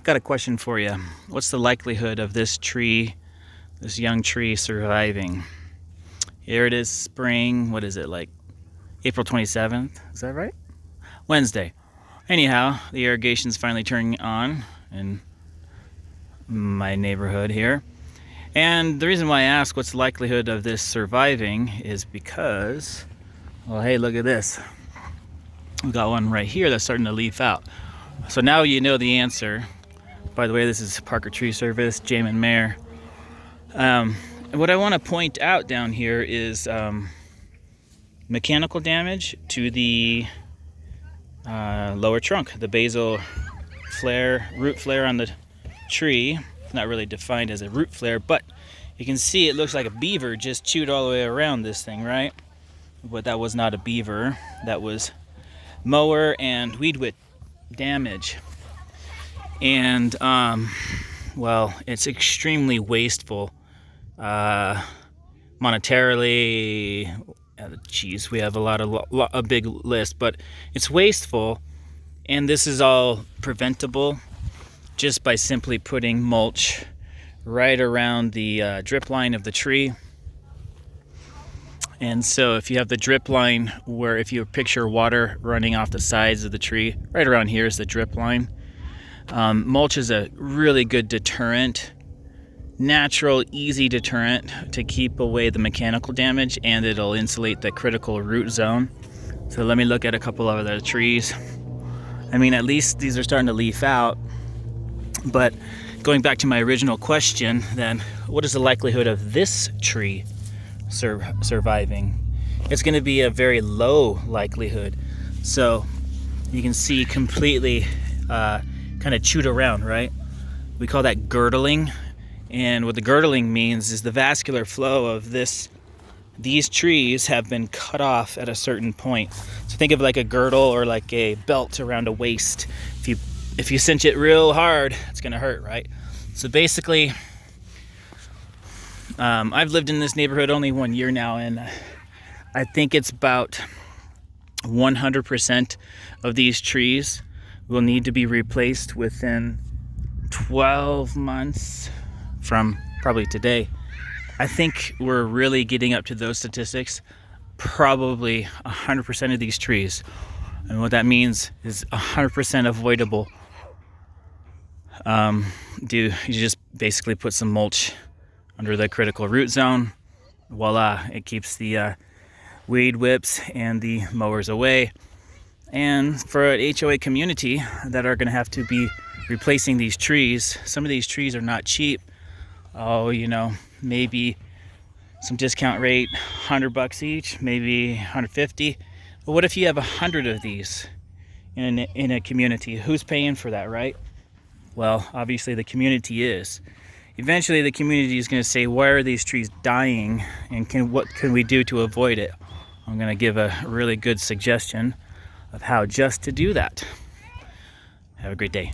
Got a question for you. What's the likelihood of this tree, this young tree, surviving? Here it is, spring. What is it, like April 27th? Is that right? Wednesday. Anyhow, the irrigation's finally turning on in my neighborhood here. And the reason why I ask what's the likelihood of this surviving is because, well, hey, look at this. We've got one right here that's starting to leaf out. So now you know the answer. By the way, this is Parker Tree Service, Jamin Mayer. What I want to point out down here is mechanical damage to the lower trunk, the basal flare, root flare on the tree. It's not really defined as a root flare, but you can see it looks like a beaver just chewed all the way around this thing, right? But that was not a beaver. That was mower and weed whip damage. And well, it's extremely wasteful monetarily. Geez, we have a big list, but it's wasteful, and this is all preventable just by simply putting mulch right around the drip line of the tree. And so if you have the drip line, where if you picture water running off the sides of the tree, right around here is the drip line. Mulch is a really good deterrent, natural, easy deterrent to keep away the mechanical damage, and it'll insulate the critical root zone. So let me look at a couple of the trees. I mean, at least these are starting to leaf out. But going back to my original question, then, what is the likelihood of this tree surviving? It's going to be a very low likelihood. So you can see completely kind of chewed around, right? We call that girdling. And what the girdling means is the vascular flow of these trees have been cut off at a certain point. So think of like a girdle or like a belt around a waist. If you cinch it real hard, it's gonna hurt, right? So basically, I've lived in this neighborhood only 1 year now, and I think it's about 100% of these trees will need to be replaced within 12 months from probably today. I think we're really getting up to those statistics. Probably 100% of these trees. And what that means is 100% avoidable. You just basically put some mulch under the critical root zone. Voila, it keeps the weed whips and the mowers away. And for an HOA community that are going to have to be replacing these trees, some of these trees are not cheap. Oh, maybe some discount rate, $100 each, maybe 150. But what if you have 100 of these in a community? Who's paying for that, right? Well, obviously the community is. Eventually the community is going to say, why are these trees dying, and what can we do to avoid it? I'm going to give a really good suggestion of how just to do that. Have a great day.